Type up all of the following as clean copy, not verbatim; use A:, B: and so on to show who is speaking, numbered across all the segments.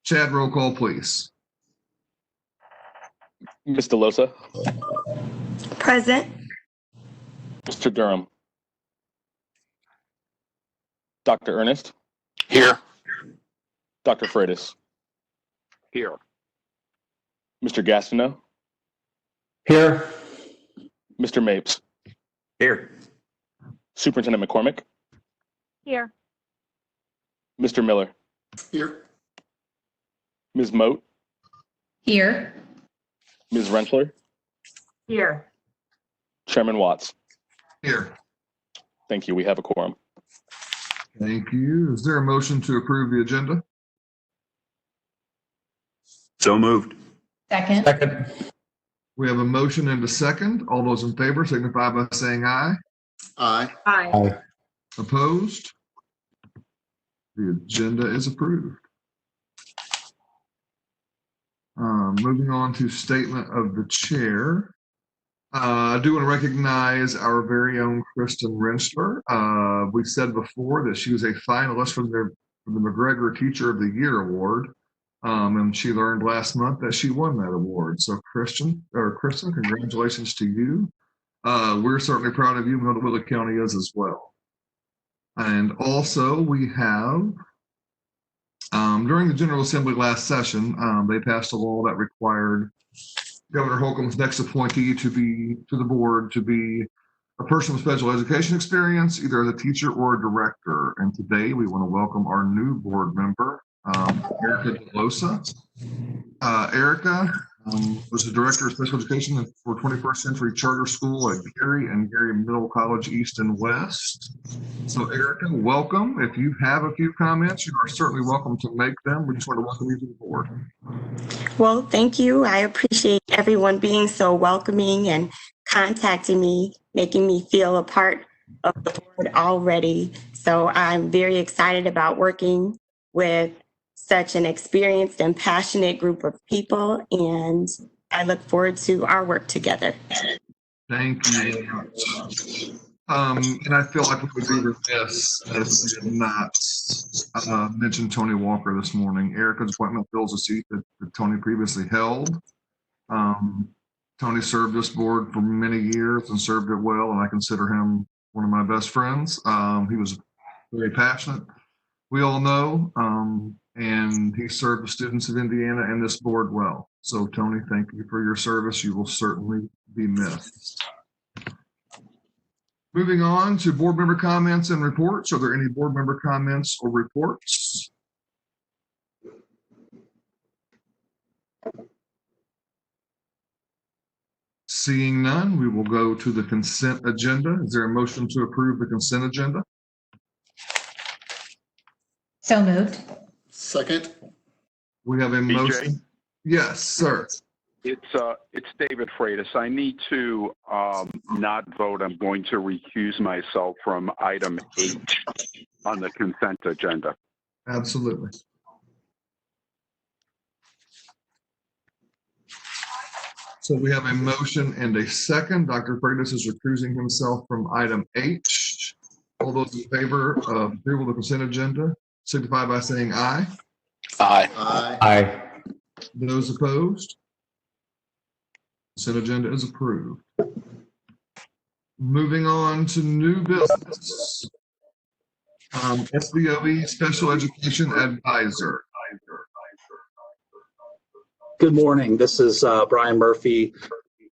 A: Chad, roll call, please.
B: Ms. DeLosa.
C: Present.
B: Mr. Durham. Dr. Ernest.
D: Here.
B: Dr. Freitas.
D: Here.
B: Mr. Gastineau.
E: Here.
B: Mr. Mapes.
D: Here.
B: Superintendent McCormick.
F: Here.
B: Mr. Miller.
D: Here.
B: Ms. Moat.
F: Here.
B: Ms. Rentler.
F: Here.
B: Chairman Watts.
A: Here.
B: Thank you. We have a quorum.
A: Thank you. Is there a motion to approve the agenda?
D: So moved.
F: Second.
E: Second.
A: We have a motion and a second. All those in favor signify by saying aye.
D: Aye.
F: Aye.
E: Aye.
A: Opposed? The agenda is approved. Moving on to statement of the chair. I do want to recognize our very own Kristen Rensler. We said before that she was a finalist for the McGregor Teacher of the Year Award. And she learned last month that she won that award. So Kristen, congratulations to you. We're certainly proud of you. We know that Willow County is as well. And also we have, during the General Assembly last session, they passed a law that required Governor Holcomb's next appointee to the board to be a person with special education experience, either as a teacher or a director. And today we want to welcome our new board member, Erica DeLosa. Erica was the director of special education for 21st Century Charter School at Gary and Gary Middle College East and West. So Erica, welcome. If you have a few comments, you are certainly welcome to make them. We just want to welcome you to the board.
C: Well, thank you. I appreciate everyone being so welcoming and contacting me, making me feel a part of the board already. So I'm very excited about working with such an experienced and passionate group of people, and I look forward to our work together.
A: Thank you very much. And I feel like we would be remiss if we did not mention Tony Walker this morning. Erica's appointment fills a seat that Tony previously held. Tony served this board for many years and served it well, and I consider him one of my best friends. He was very passionate, we all know, and he served the students of Indiana and this board well. So Tony, thank you for your service. You will certainly be missed. Moving on to board member comments and reports. Are there any board member comments or reports? Seeing none, we will go to the consent agenda. Is there a motion to approve the consent agenda?
F: So moved.
D: Second.
A: We have a motion. Yes, sir.
G: It's David Freitas. I need to not vote. I'm going to recuse myself from item H on the consent agenda.
A: Absolutely. So we have a motion and a second. Dr. Freitas is recusing himself from item H. All those in favor of approval of the consent agenda signify by saying aye.
D: Aye.
E: Aye. Aye.
A: Those opposed? Consent agenda is approved. Moving on to new business. SBOE Special Education Advisor.
H: Good morning. This is Brian Murphy.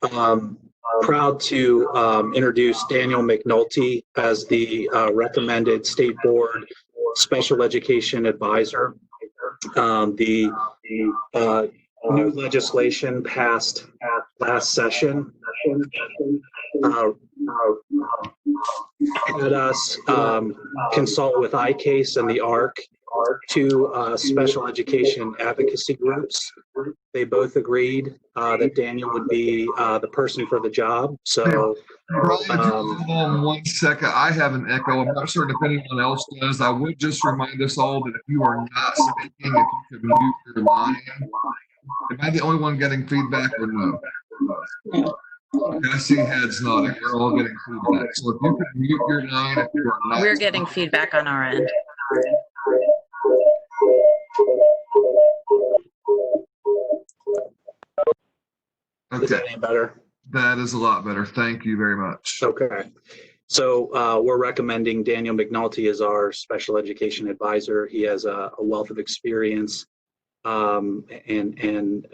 H: Proud to introduce Daniel McNulty as the recommended State Board Special Education Advisor. The new legislation passed last session had us consult with iCase and the ARC, two special education advocacy groups. They both agreed that Daniel would be the person for the job. So,
A: Brian, hold on 1 second. I have an echo. I'm not sure if anyone else does. I would just remind us all that if you are not speaking, if you could mute your line. Am I the only one getting feedback or no? Okay, I see heads nodding. We're all getting feedback. So if you could mute your line, if you are not.
I: We're getting feedback on our end.
H: Is that any better?
A: That is a lot better. Thank you very much.
H: Okay. So we're recommending Daniel McNulty as our special education advisor. He has a wealth of experience and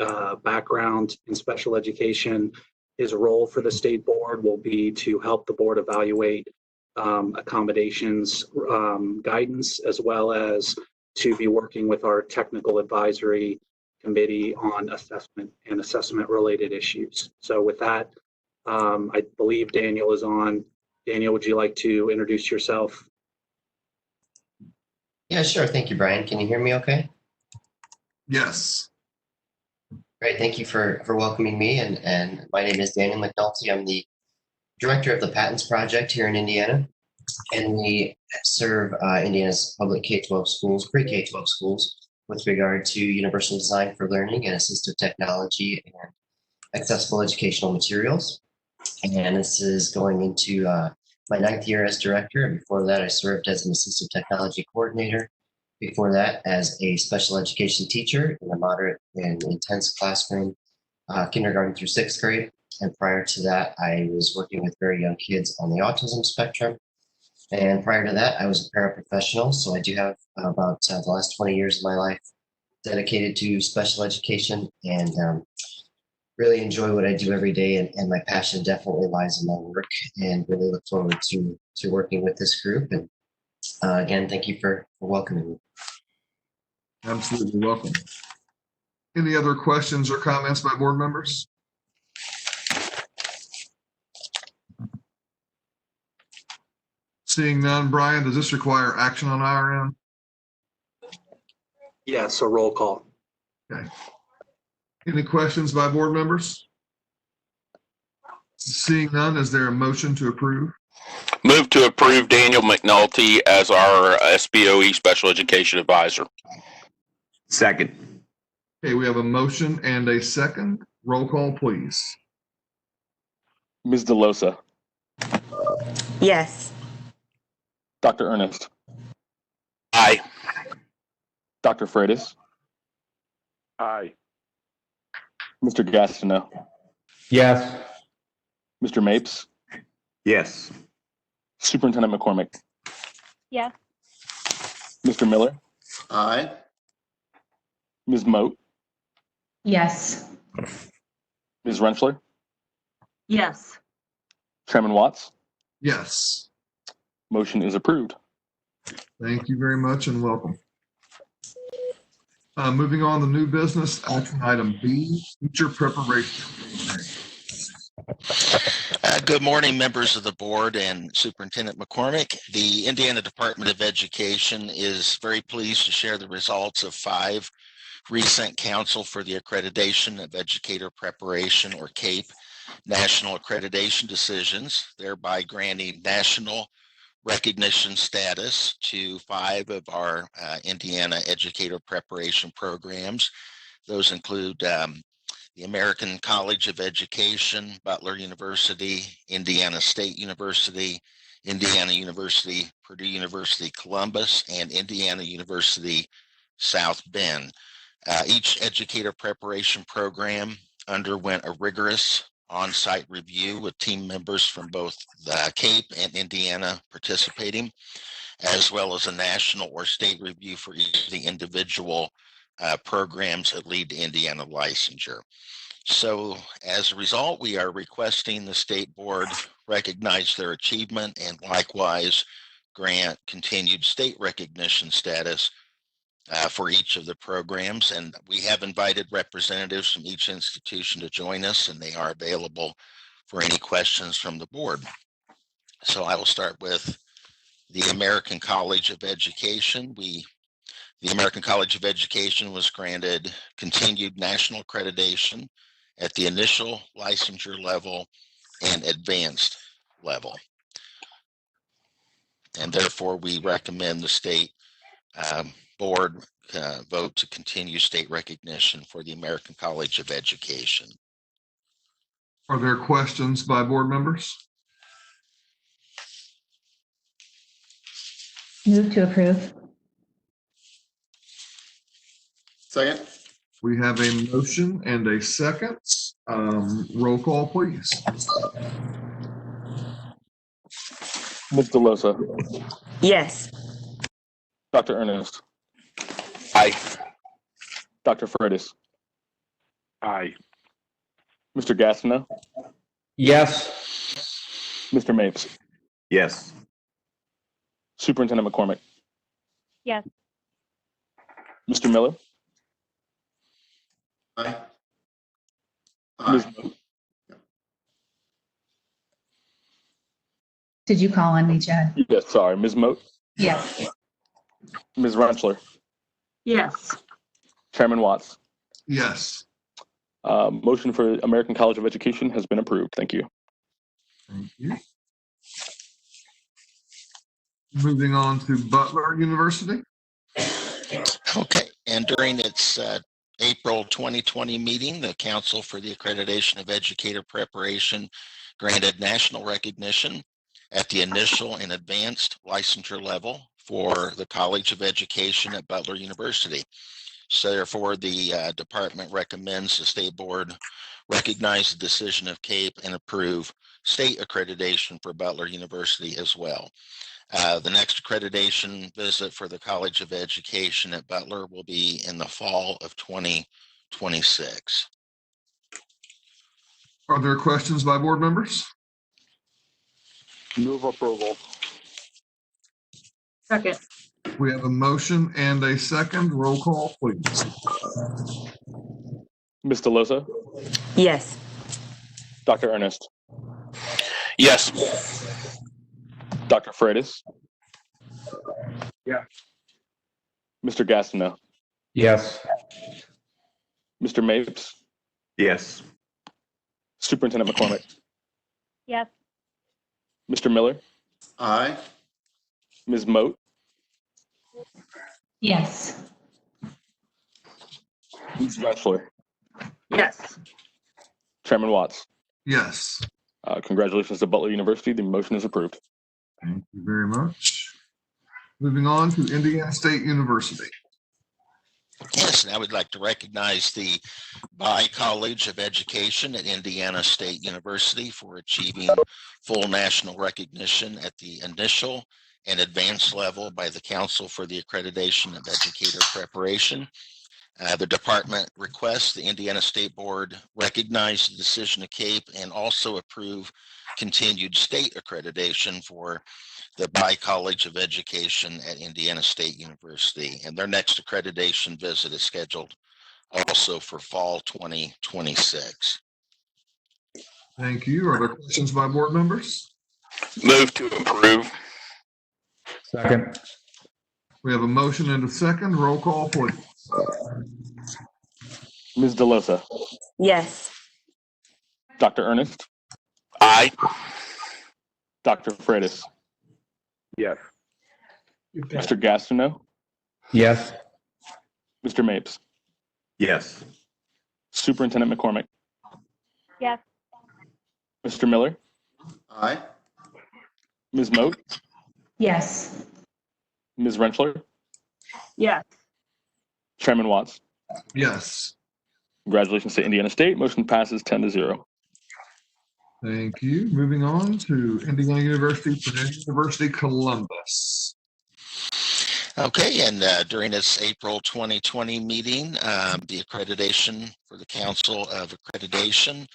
H: background in special education. His role for the state board will be to help the board evaluate accommodations guidance, as well as to be working with our technical advisory committee on assessment and assessment related issues. So with that, I believe Daniel is on. Daniel, would you like to introduce yourself?
I: Yeah, sure. Thank you, Brian. Can you hear me okay?
A: Yes.
I: Great. Thank you for welcoming me. And my name is Daniel McNulty. I'm the director of the Patents Project here in Indiana. And we serve Indiana's public K-12 schools, pre-K-12 schools, with regard to universal design for learning and assistive technology and accessible educational materials. And this is going into my 9th year as director. And before that, I served as an assistive technology coordinator. Before that, as a special education teacher in a moderate and intense classroom, kindergarten through 6th grade. And prior to that, I was working with very young kids on the autism spectrum. And prior to that, I was a paraprofessional. So I do have about the last 20 years of my life dedicated to special education, and really enjoy what I do every day. And my passion definitely lies in my work, and really look forward to working with this group. And again, thank you for welcoming me.
A: Absolutely welcome. Any other questions or comments by board members? Seeing none, Brian, does this require action on our end?
H: Yes, a roll call.
A: Okay. Any questions by board members? Seeing none, is there a motion to approve?
D: Move to approve Daniel McNulty as our SBOE Special Education Advisor. Second.
A: Okay, we have a motion and a second. Roll call, please.
B: Ms. DeLosa,
C: Yes.
B: Dr. Ernest,
D: Aye.
B: Dr. Freitas,
G: Aye.
B: Mr. Gastineau,
E: Yes.
B: Mr. Mapes,
D: Yes.
B: Superintendent McCormick,
F: Yes.
B: Mr. Miller,
D: Aye.
B: Ms. Moat,
F: Yes.
B: Ms. Rentschler,
F: Yes.
B: Chairman Watts.
A: Yes.
B: Motion is approved.
A: Thank you very much and welcome. Moving on to new business, action item B, teacher preparation.
J: Good morning, members of the board and Superintendent McCormick. The Indiana Department of Education is very pleased to share the results of 5 recent Council for the Accreditation of Educator Preparation, or CAPE, national accreditation decisions, thereby granting national recognition status to 5 of our Indiana educator preparation programs. Those include the American College of Education, Butler University, Indiana State University, Indiana University, Purdue University, Columbus, and Indiana University, South Bend. Each educator preparation program underwent a rigorous on-site review with team members from both the Cape and Indiana participating, as well as a national or state review for each of the individual programs that lead to Indiana licensure. So as a result, we are requesting the state board recognize their achievement and likewise grant continued state recognition status for each of the programs. And we have invited representatives from each institution to join us, and they are available for any questions from the board. So I will start with the American College of Education. The American College of Education was granted continued national accreditation at the initial licensure level and advanced level. And therefore, we recommend the state board vote to continue state recognition for the American College of Education.
A: Are there questions by board members?
F: Move to approve.
D: Second.
A: We have a motion and a second. Roll call, please.
B: Ms. DeLosa,
C: Yes.
B: Dr. Ernest,
D: Aye.
B: Dr. Freitas,
G: Aye.
B: Mr. Gastineau,
E: Yes.
B: Mr. Mapes,
E: Yes.
B: Superintendent McCormick,
F: Yes.
B: Mr. Miller,
K: Aye.
B: Ms.
F: Did you call on me, Chad?
B: Yes, sorry, Ms. Moat,
F: Yes.
B: Ms. Rentschler,
F: Yes.
B: Chairman Watts.
A: Yes.
B: Motion for American College of Education has been approved. Thank you.
A: Thank you. Moving on to Butler University.
J: Okay, and during its April 2020 meeting, the Council for the Accreditation of Educator Preparation granted national recognition at the initial and advanced licensure level for the College of Education at Butler University. So therefore, the department recommends the state board recognize the decision of CAPE and approve state accreditation for Butler University as well. The next accreditation visit for the College of Education at Butler will be in the fall of 2026.
A: Are there questions by board members?
G: Move approval.
F: Second.
A: We have a motion and a second. Roll call, please.
B: Ms. DeLosa,
C: Yes.
B: Dr. Ernest,
D: Yes.
B: Dr. Freitas.
G: Yeah.
B: Mr. Gastineau,
E: Yes.
B: Mr. Mapes,
E: Yes.
B: Superintendent McCormick,
F: Yes.
B: Mr. Miller,
K: Aye.
B: Ms. Moat,
F: Yes.
B: Ms. Rentschler,
F: Yes.
B: Chairman Watts.
A: Yes.
B: Congratulations to Butler University. The motion is approved.
A: Thank you very much. Moving on to Indiana State University.
J: Yes, and I would like to recognize the BI College of Education at Indiana State University for achieving full national recognition at the initial and advanced level by the Council for the Accreditation of Educator Preparation. The department requests the Indiana State Board recognize the decision of CAPE and also approve continued state accreditation for the BI College of Education at Indiana State University. And their next accreditation visit is scheduled also for fall 2026.
A: Thank you. Are there questions by board members?
D: Move to approve.
E: Second.
A: We have a motion and a second. Roll call, please.
B: Ms. DeLosa,
C: Yes.
B: Dr. Ernest,
D: Aye.
B: Dr. Freitas,
G: Yes.
B: Mr. Gastineau,
E: Yes.
B: Mr. Mapes,
E: Yes.
B: Superintendent McCormick,
F: Yes.
B: Mr. Miller,
K: Aye.
B: Ms. Moat,
F: Yes.
B: Ms. Rentschler,
F: Yes.
B: Chairman Watts.
A: Yes.
B: Congratulations to Indiana State. Motion passes 10-0.
A: Thank you. Moving on to Indiana University, Purdue University, Columbus.
J: Okay, and during its April 2020 meeting, the accreditation for the Council of Accreditation,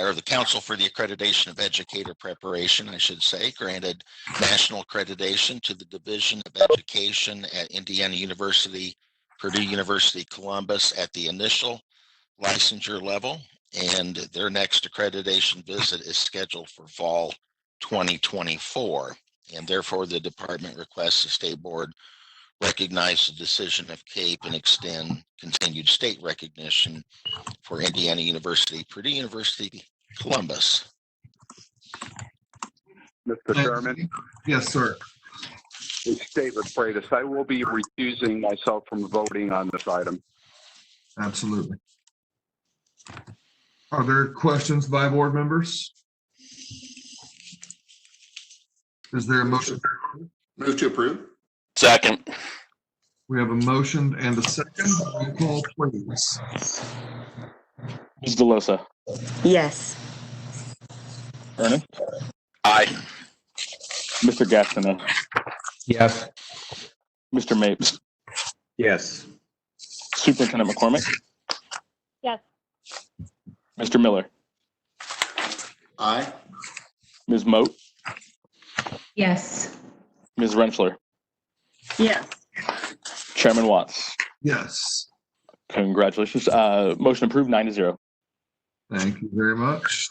J: or the Council for the Accreditation of Educator Preparation, I should say, granted national accreditation to the Division of Education at Indiana University, Purdue University, Columbus at the initial licensure level, and their next accreditation visit is scheduled for fall 2024. And therefore, the department requests the state board recognize the decision of CAPE and extend continued state recognition for Indiana University, Purdue University, Columbus.
G: Mr. Chairman,
A: Yes, sir.
G: it's David Freitas. I will be recusing myself from voting on this item.
A: Absolutely. Are there questions by board members? Is there a motion?
K: Move to approve.
D: Second.
A: We have a motion and a second. Roll call, please.
B: Ms. DeLosa,
C: Yes.
B: Ernest,
D: Aye.
B: Mr. Gastineau,
E: Yes.
B: Mr. Mapes,
E: Yes.
B: Superintendent McCormick,
F: Yes.
B: Mr. Miller,
K: Aye.
B: Ms. Moat,
F: Yes.
B: Ms. Rentschler,
F: Yes.
B: Chairman Watts.
A: Yes.
B: Congratulations. Motion approved 9-0.
A: Thank you very much.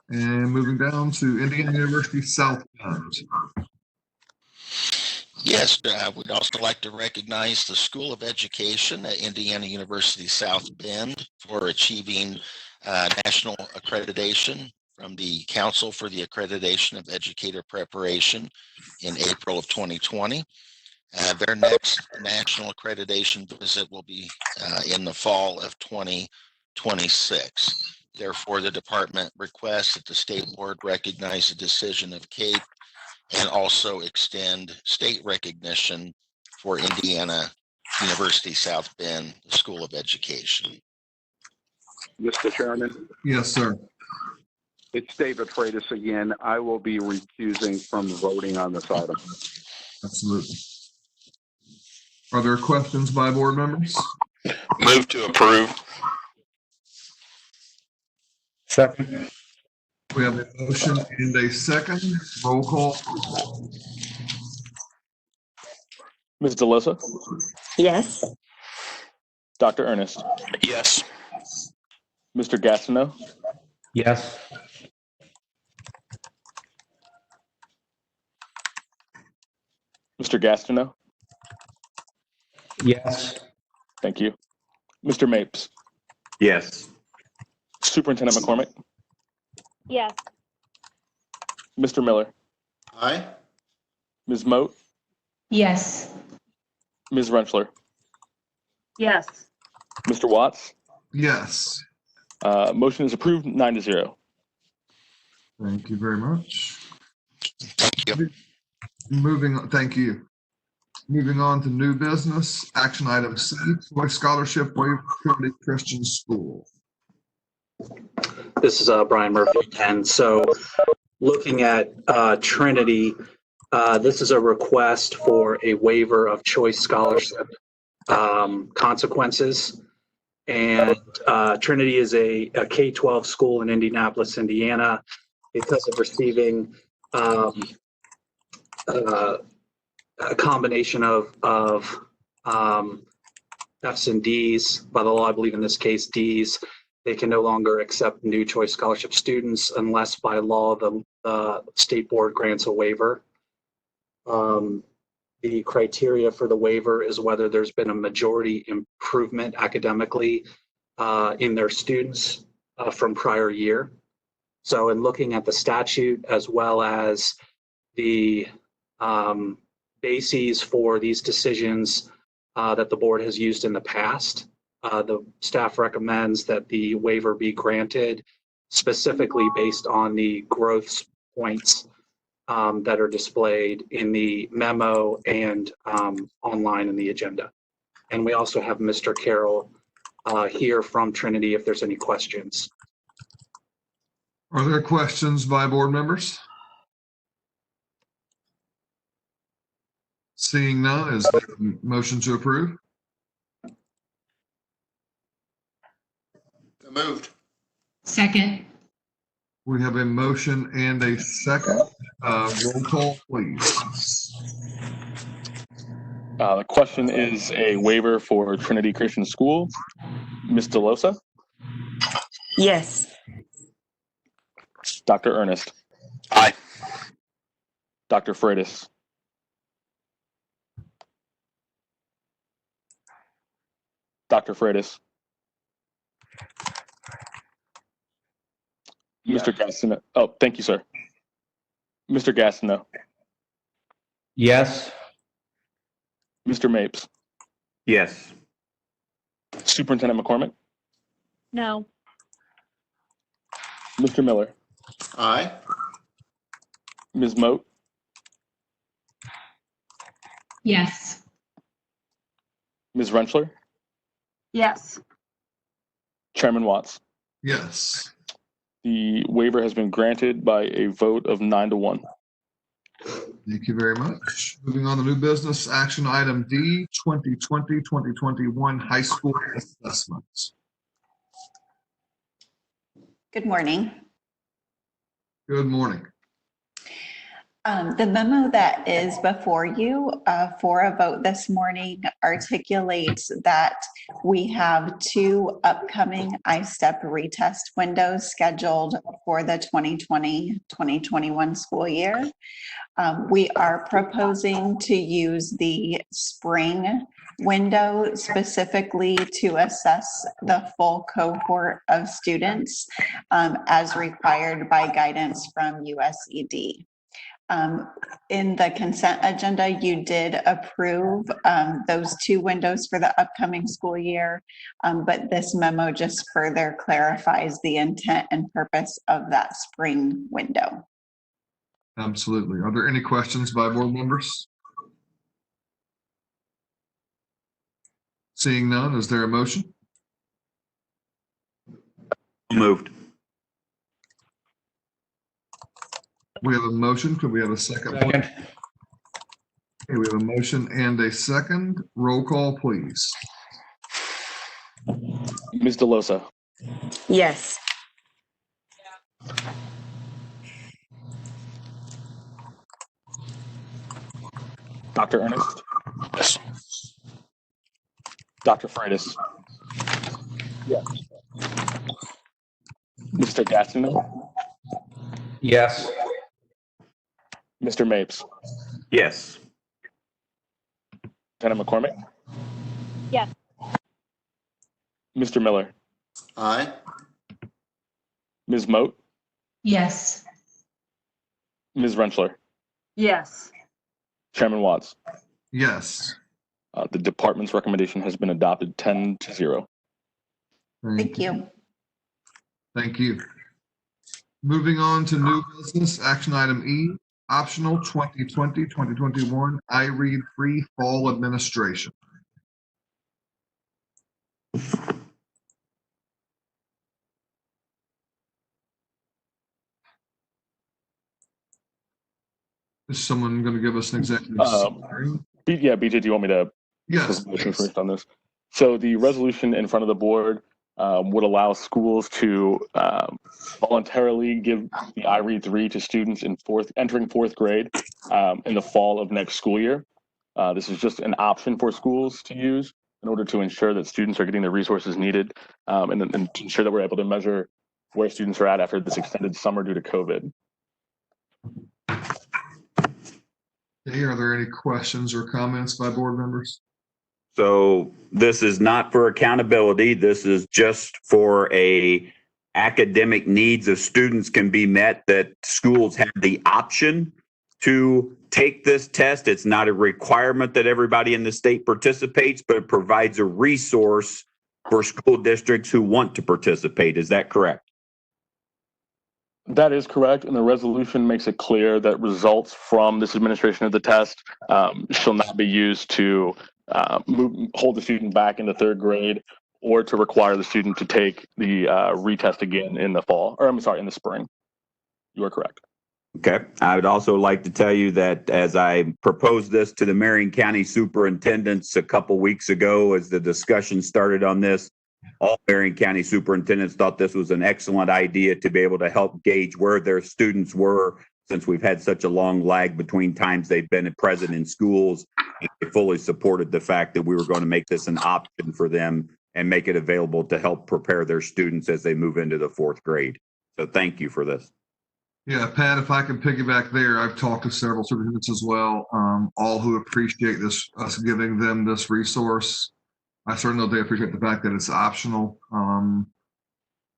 A: And moving down to Indiana University South Bend.
J: Yes, we'd also like to recognize the School of Education at Indiana University South Bend for achieving national accreditation from the Council for the Accreditation of Educator Preparation in April of 2020. Their next national accreditation visit will be in the fall of 2026. Therefore, the department requests that the state board recognize the decision of CAPE and also extend state recognition for Indiana University South Bend School of Education.
G: Mr. Chairman,
A: Yes, sir.
G: it's David Freitas again. I will be recusing from voting on this item.
A: Absolutely. Are there questions by board members?
D: Move to approve.
E: Second.
A: We have a motion and a second. Roll call.
B: Ms. DeLosa,
C: Yes.
B: Dr. Ernest,
D: Yes.
B: Mr. Gastineau,
E: Yes.
B: Mr. Gastineau,
E: Yes.
B: thank you. Mr. Mapes,
E: Yes.
B: Superintendent McCormick,
F: Yes.
B: Mr. Miller,
K: Aye.
B: Ms. Moat,
F: Yes.
B: Ms. Rentschler,
F: Yes.
B: Mr. Watts.
A: Yes.
B: Motion is approved 9-0.
A: Thank you very much.
J: Thank you.
A: Thank you. Moving on to new business, action item C, Choice Scholarship Waiver Trinity Christian School.
H: This is Brian Murphy again. So looking at Trinity, this is a request for a waiver of choice scholarship consequences. And Trinity is a K-12 school in Indianapolis, Indiana. Because of receiving a combination of F's and D's, by the law, I believe in this case D's, they can no longer accept new choice scholarship students unless by law the state board grants a waiver. The criteria for the waiver is whether there's been a majority improvement academically in their students from prior year. So in looking at the statute as well as the bases for these decisions that the board has used in the past, the staff recommends that the waiver be granted specifically based on the growth points that are displayed in the memo and online in the agenda. And we also have Mr. Carroll here from Trinity if there's any questions.
A: Are there questions by board members? Seeing none, is there a motion to approve?
K: So moved.
F: Second.
A: We have a motion and a second. Roll call, please.
B: The question is a waiver for Trinity Christian School. Ms. DeLosa,
C: Yes.
B: Dr. Ernest,
D: Aye.
B: Dr. Freitas, Dr. Freitas,
G: Yes.
B: Mr. Gastineau. Oh, thank you, sir. Mr. Gastineau,
E: Yes.
B: Mr. Mapes,
E: Yes.
B: Superintendent McCormick,
F: No.
B: Mr. Miller,
K: Aye.
B: Ms. Moat,
F: Yes.
B: Ms. Rentschler,
F: Yes.
B: Chairman Watts.
A: Yes.
B: The waiver has been granted by a vote of 9-1.
A: Thank you very much. Moving on to new business, action item D, 2020-2021 high school assessments.
L: Good morning.
A: Good morning.
L: The memo that is before you for a vote this morning articulates that we have 2 upcoming I-STEP retest windows scheduled for the 2020-2021 school year. We are proposing to use the spring window specifically to assess the full cohort of students as required by guidance from USED. In the consent agenda, you did approve those 2 windows for the upcoming school year, but this memo just further clarifies the intent and purpose of that spring window.
A: Absolutely. Are there any questions by board members? Seeing none, is there a motion?
E: Moved.
A: We have a motion. Could we have a second?
E: Second.
A: Okay, we have a motion and a second. Roll call, please.
B: Ms. DeLosa,
C: Yes.
B: Dr. Ernest,
D: Yes.
B: Dr. Freitas. Yes. Mr. Gastineau,
E: Yes.
B: Mr. Mapes,
E: Yes.
B: Lieutenant McCormick.
F: Yes.
B: Mr. Miller,
K: Aye.
B: Ms. Moat,
F: Yes.
B: Ms. Rentschler,
F: Yes.
B: Chairman Watts.
A: Yes.
B: The department's recommendation has been adopted 10-0.
L: Thank you.
A: Thank you. Moving on to new business, action item E, optional 2020-2021 iRead free fall administration. Is someone going to give us an executive summary?
B: Yeah, BJ, do you want me to
A: Yes.
B: motion first on this? So the resolution in front of the board would allow schools to voluntarily give the iRead 3 to students in entering fourth grade in the fall of next school year. This is just an option for schools to use in order to ensure that students are getting the resources needed and to ensure that we're able to measure where students are at after this extended summer due to COVID.
A: Okay, are there any questions or comments by board members?
E: So this is not for accountability. This is just for a academic needs of students can be met, that schools have the option to take this test. It's not a requirement that everybody in the state participates, but it provides a resource for school districts who want to participate. Is that correct?
B: That is correct, and the resolution makes it clear that results from this administration of the test shall not be used to hold the student back into third grade or to require the student to take the retest again in the fall, or I'm sorry, in the spring. You are correct.
E: Okay. I would also like to tell you that as I proposed this to the Marion County superintendents a couple weeks ago, as the discussion started on this, all Marion County superintendents thought this was an excellent idea to be able to help gauge where their students were, since we've had such a long lag between times they've been present in schools. They fully supported the fact that we were going to make this an option for them and make it available to help prepare their students as they move into the fourth grade. So thank you for this.
A: Yeah, Pat, if I can piggyback there, I've talked to several superintendents as well, all who appreciate this, us giving them this resource. I certainly know they appreciate the fact that it's optional.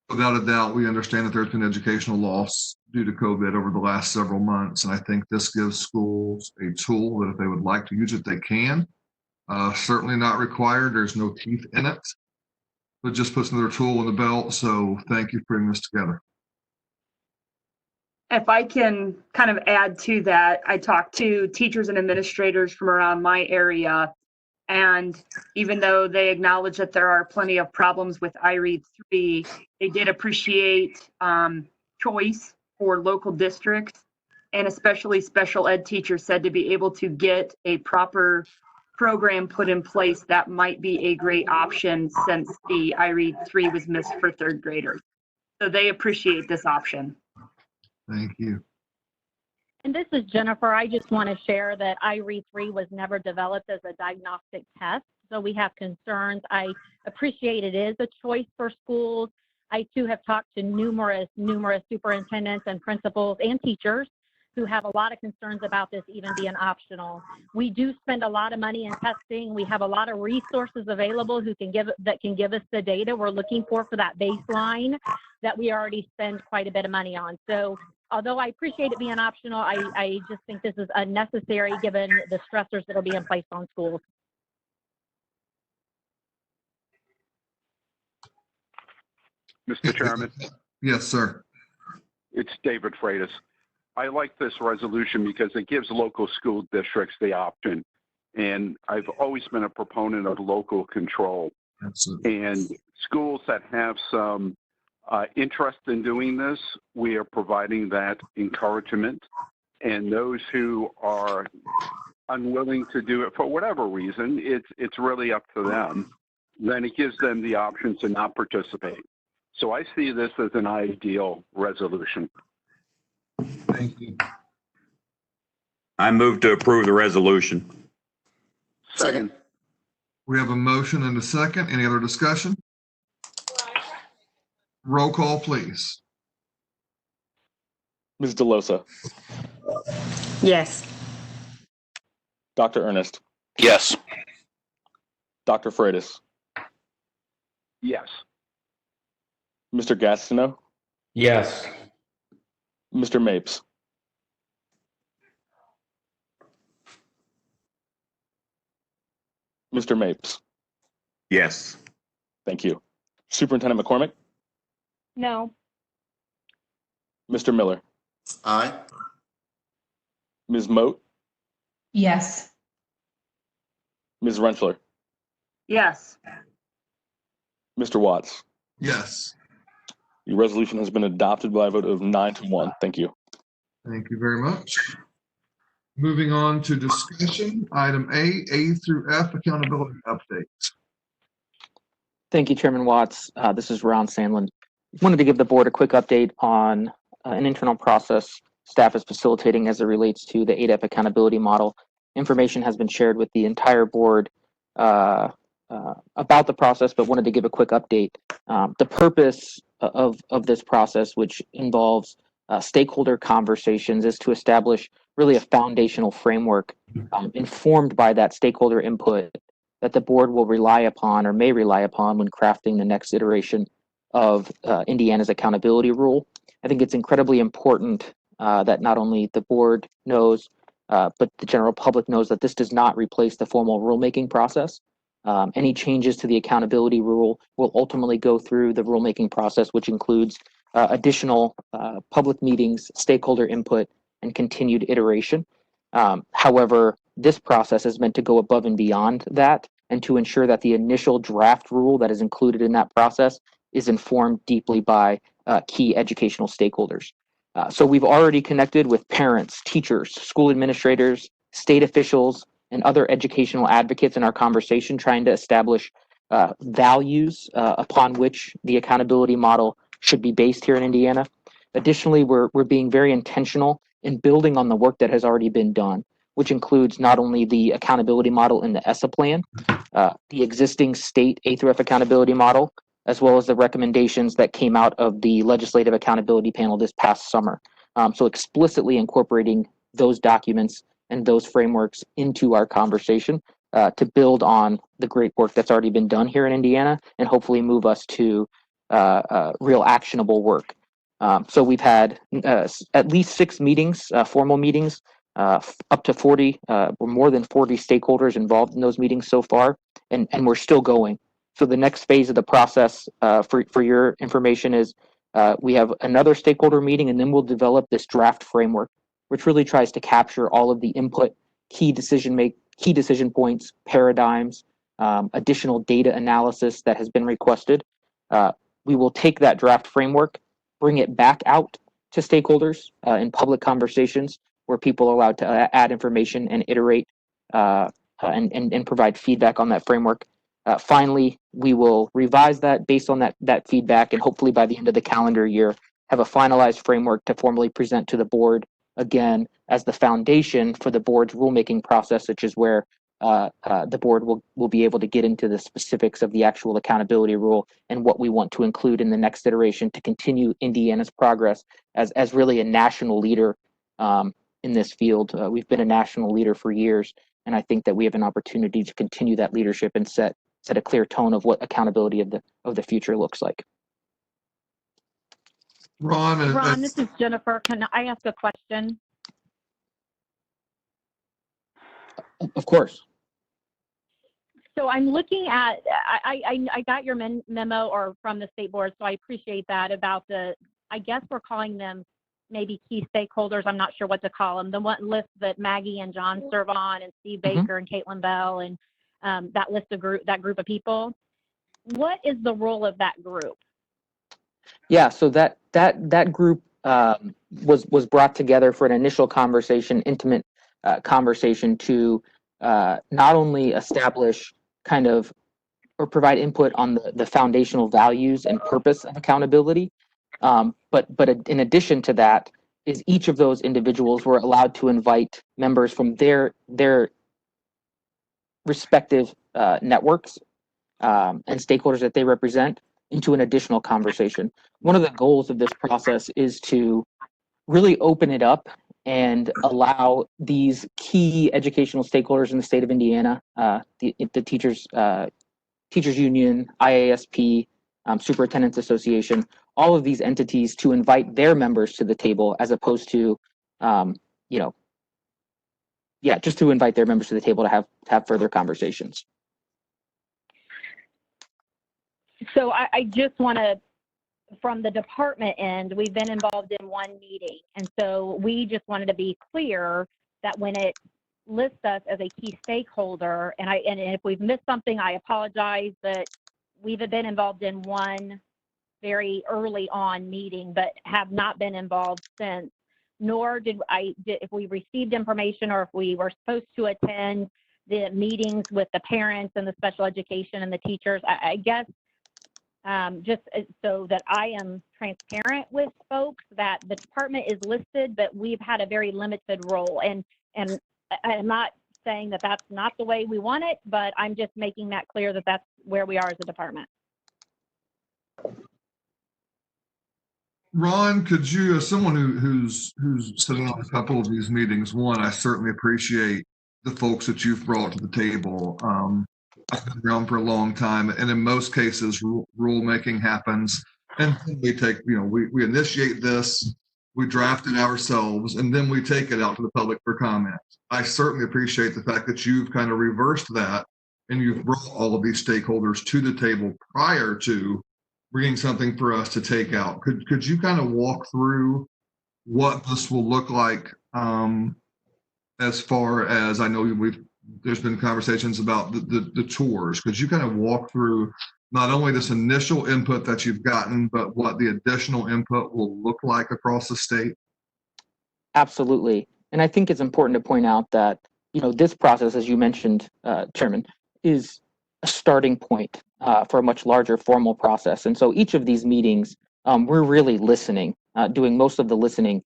A: Without a doubt, we understand that there's been educational loss due to COVID over the last several months. And I think this gives schools a tool that if they would like to use it, they can. Certainly not required. There's no teeth in it, but just puts another tool in the belt. So thank you for putting this together.
M: If I can kind of add to that, I talked to teachers and administrators from around my area,
F: And even though they acknowledge that there are plenty of problems with IREAD 3, they did appreciate choice for local districts, and especially special ed teachers said to be able to get a proper program put in place, that might be a great option since the IREAD 3 was missed for third graders. So they appreciate this option.
A: Thank you.
M: And this is Jennifer. I just want to share that IREAD 3 was never developed as a diagnostic test, so we have concerns. I appreciate it is a choice for schools. I too have talked to numerous superintendents and principals and teachers who have a lot of concerns about this even being optional. We do spend a lot of money in testing. We have a lot of resources available that can give us the data we're looking for that baseline that we already spend quite a bit of money on. So although I appreciate it being optional, I just think this is unnecessary given the stressors that are being placed on schools.
G: Mr. Chairman,
A: Yes, sir.
G: it's David Freitas. I like this resolution because it gives local school districts the option. And I've always been a proponent of local control.
A: Absolutely.
G: And schools that have some interest in doing this, we are providing that encouragement. And those who are unwilling to do it for whatever reason, it's really up to them. Then it gives them the option to not participate. So I see this as an ideal resolution.
A: Thank you.
E: I move to approve the resolution.
K: Second.
A: We have a motion and a second. Any other discussion? Roll call, please.
B: Ms. DeLosa,
C: Yes.
B: Dr. Ernest,
D: Yes.
B: Dr. Freitas,
G: Yes.
B: Mr. Gastineau,
N: Yes.
B: Mr. Mapes. Mr. Mapes.
E: Yes.
B: Thank you. Superintendent McCormick,
M: No.
B: Mr. Miller,
K: Aye.
B: Ms. Moat,
F: Yes.
B: Ms. Rentschler,
F: Yes.
B: Mr. Watts.
A: Yes.
B: The resolution has been adopted by a vote of 9-1. Thank you.
A: Thank you very much. Moving on to discussion, item A through F, accountability updates.
O: Thank you, Chairman Watts. This is Ron Sandlin. Wanted to give the board a quick update on an internal process staff is facilitating as it relates to the ADEP accountability model. Information has been shared with the entire board about the process, but wanted to give a quick update. The purpose of this process, which involves stakeholder conversations, is to establish really a foundational framework informed by that stakeholder input that the board will rely upon or may rely upon when crafting the next iteration of Indiana's accountability rule. I think it's incredibly important that not only the board knows, but the general public knows that this does not replace the formal rulemaking process. Any changes to the accountability rule will ultimately go through the rulemaking process, which includes additional public meetings, stakeholder input, and continued iteration. However, this process is meant to go above and beyond that and to ensure that the initial draft rule that is included in that process is informed deeply by key educational stakeholders. So we've already connected with parents, teachers, school administrators, state officials, and other educational advocates in our conversation, trying to establish values upon which the accountability model should be based here in Indiana. Additionally, we're being very intentional in building on the work that has already been done, which includes not only the accountability model in the ESSA plan, the existing state A through F accountability model, as well as the recommendations that came out of the legislative accountability panel this past summer. So explicitly incorporating those documents and those frameworks into our conversation to build on the great work that's already been done here in Indiana and hopefully move us to real actionable work. So we've had at least 6 meetings, formal meetings, up to 40 or more than 40 stakeholders involved in those meetings so far, and we're still going. So the next phase of the process, for your information, is we have another stakeholder meeting, and then we'll develop this draft framework, which really tries to capture all of the input, key decision key decision points, paradigms, additional data analysis that has been requested. We will take that draft framework, bring it back out to stakeholders in public conversations where people are allowed to add information and iterate and provide feedback on that framework. Finally, we will revise that based on that feedback, and hopefully by the end of the calendar year, have a finalized framework to formally present to the board again as the foundation for the board's rulemaking process, which is where the board will be able to get into the specifics of the actual accountability rule and what we want to include in the next iteration to continue Indiana's progress as really a national leader in this field. We've been a national leader for years, and I think that we have an opportunity to continue that leadership and set a clear tone of what accountability of the future looks like.
M: Ron, this is Jennifer. Can I ask a question?
O: Of course.
M: So I'm looking at, I got your memo or from the state board, so I appreciate that about I guess we're calling them maybe key stakeholders. I'm not sure what to call them. The one list that Maggie and John serve on, and Steve Baker and Caitlin Bell, and that group of people. What is the role of that group?
O: Yeah, so that group was brought together for an initial conversation, intimate conversation to not only establish kind of or provide input on the foundational values and purpose of accountability, but in addition to that, is each of those individuals were allowed to invite members from their respective networks and stakeholders that they represent into an additional conversation. One of the goals of this process is to really open it up and allow these key educational stakeholders in the state of Indiana, the teachers union, IASP, Superintendents Association, all of these entities to invite their members to the table, as opposed to, just to invite their members to the table to have further conversations.
M: So I just want to, from the department end, we've been involved in one meeting. And so we just wanted to be clear that when it lists us as a key stakeholder, and if we've missed something, I apologize, but we've been involved in one very early on meeting, but have not been involved since, nor if we received information or if we were supposed to attend the meetings with the parents and the special education and the teachers. I guess just so that I am transparent with folks, that the department is listed, but we've had a very limited role. And I'm not saying that that's not the way we want it, but I'm just making that clear that that's where we are as a department.
A: Ron, could you, as someone who's sitting on a couple of these meetings, one, I certainly appreciate the folks that you've brought to the table. I've been around for a long time, and in most cases, rulemaking happens, and we take, we initiate this, we draft it ourselves, and then we take it out to the public for comment. I certainly appreciate the fact that you've kind of reversed that, and you've brought all of these stakeholders to the table prior to bringing something for us to take out. Could you kind of walk through what this will look like, as far as, I know there's been conversations about the tours. Could you kind of walk through not only this initial input that you've gotten, but what the additional input will look like across the state?
O: Absolutely. And I think it's important to point out that, this process, as you mentioned, Chairman, is a starting point for a much larger formal process. And so each of these meetings, we're really listening, doing most of the listening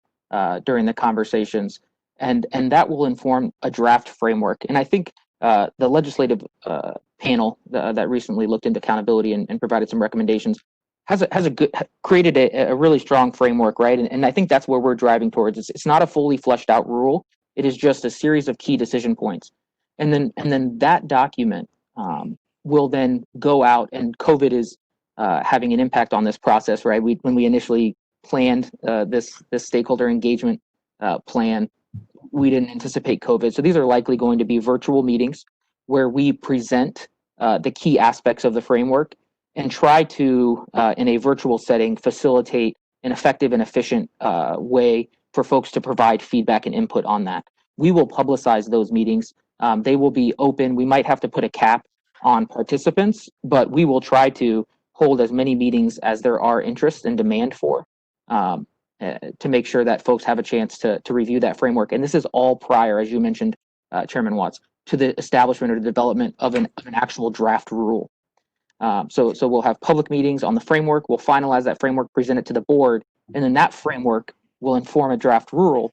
O: during the conversations. And that will inform a draft framework. And I think the legislative panel that recently looked into accountability and provided some recommendations created a really strong framework, right? And I think that's where we're driving towards. It's not a fully fleshed out rule. It is just a series of key decision points. And then that document will then go out, and COVID is having an impact on this process, right? When we initially planned this stakeholder engagement plan, we didn't anticipate COVID. So these are likely going to be virtual meetings where we present the key aspects of the framework and try to, in a virtual setting, facilitate an effective and efficient way for folks to provide feedback and input on that. We will publicize those meetings They will be open. We might have to put a cap on participants, but we will try to hold as many meetings as there are interest and demand for, to make sure that folks have a chance to review that framework. And this is all prior, as you mentioned, Chairman Watts, to the establishment or the development of an actual draft rule. So we'll have public meetings on the framework. We'll finalize that framework, present it to the board, and then that framework will inform a draft rule.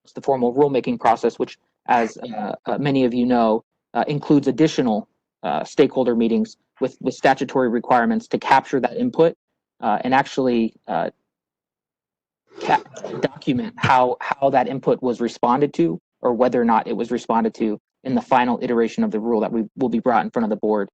O: It's the formal rulemaking process, which, as many of you know, includes additional stakeholder meetings with statutory requirements to capture that input and actually document how that input was responded to, or whether or not it was responded to in the final iteration of the rule that will be brought in front of the board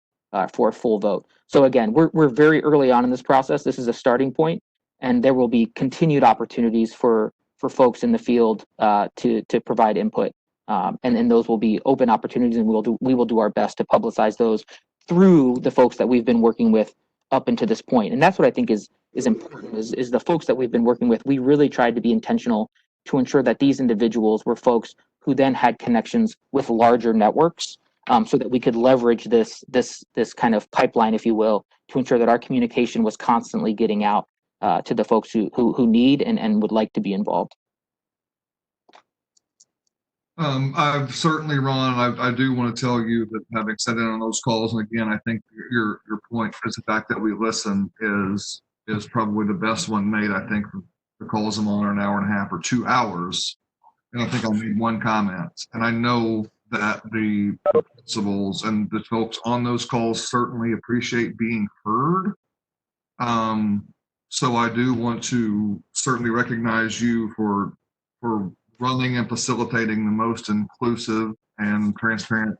O: for a full vote. So again, we're very early on in this process. This is a starting point, and there will be continued opportunities for folks in the field to provide input, and those will be open opportunities, and we will do our best to publicize those through the folks that we've been working with up until this point. And that's what I think is important, is the folks that we've been working with. We really tried to be intentional to ensure that these individuals were folks who then had connections with larger networks, so that we could leverage this kind of pipeline, if you will, to ensure that our communication was constantly getting out to the folks who need and would like to be involved.
A: I've certainly, Ron, I do want to tell you that having sat in on those calls, and again, I think your point is the fact that we listen is probably the best one made. I think the calls I'm on are an hour and a half or 2 hours, and I think I made one comment. And I know that the principals and the folks on those calls certainly appreciate being heard. So I do want to certainly recognize you for running and facilitating the most inclusive and transparent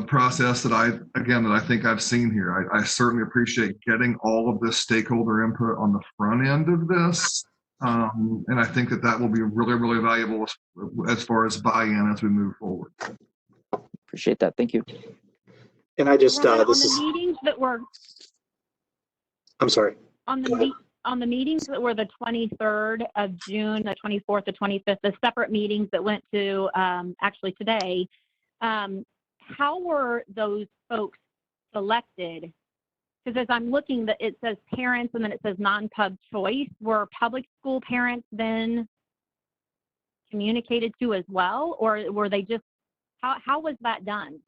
A: process that I think I've seen here. I certainly appreciate getting all of this stakeholder input on the front end of this. And I think that will be really, really valuable as far as buy-in as we move forward.
O: Appreciate that. Thank you.
H: And I just,
M: meetings that were,
H: I'm sorry.
M: On the meetings that were the 23rd of June, the 24th, the 25th, the separate meetings that went to actually today, how were those folks selected? Because as I'm looking, it says parents and then it says non-pub choice. Were public school parents then communicated to as well, or were they just, how was that done?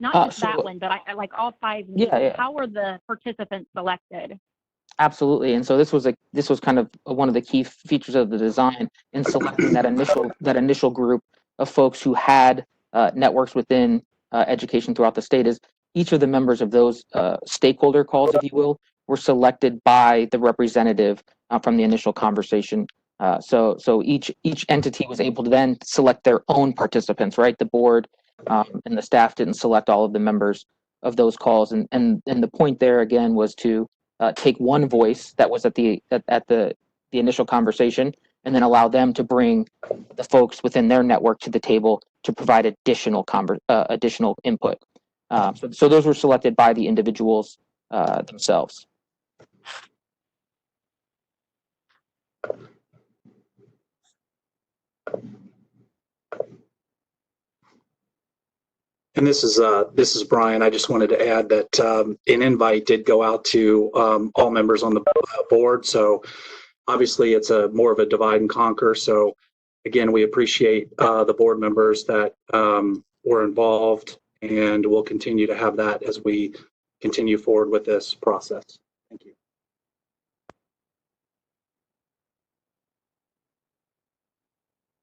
M: Not just that one, but I like all 5 meetings.
O: Yeah.
M: How were the participants selected?
O: Absolutely. And so this was kind of one of the key features of the design in selecting that initial group of folks who had networks within education throughout the state. Is each of the members of those stakeholder calls, if you will, were selected by the representative from the initial conversation. So each entity was able to then select their own participants, right? The board and the staff didn't select all of the members of those calls. And the point there again was to take one voice that was at the initial conversation, and then allow them to bring the folks within their network to the table to provide additional input. So those were selected by the individuals themselves.
H: And this is Brian. I just wanted to add that an invite did go out to all members on the board. So obviously it's more of a divide and conquer. So again, we appreciate the board members that were involved, and we'll continue to have that as we continue forward with this process. Thank you.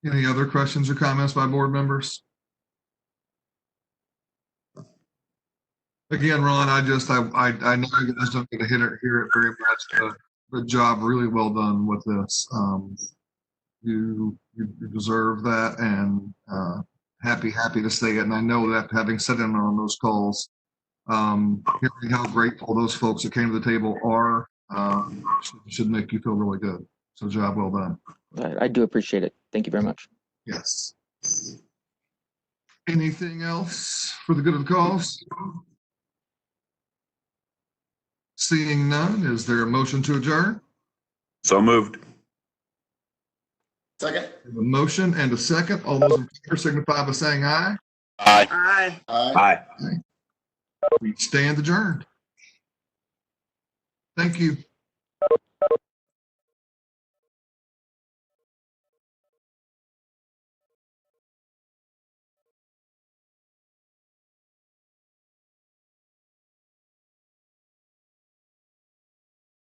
A: Any other questions or comments by board members? Again, Ron, I know you guys don't get to hear it very much, but good job, really well done with this. You deserve that, and happy to say it. And I know that having sat in on those calls, hearing how grateful those folks that came to the table are should make you feel really good. So job well done.
O: I do appreciate it. Thank you very much.
A: Yes. Anything else for the good of the cause? Seeing none, is there a motion to adjourn?
E: So moved.
K: Second.
A: A motion and a second. All those in favor signify by saying aye.
D: Aye.
F: Aye.
K: Aye.
E: Aye.
A: We stand adjourned. Thank you.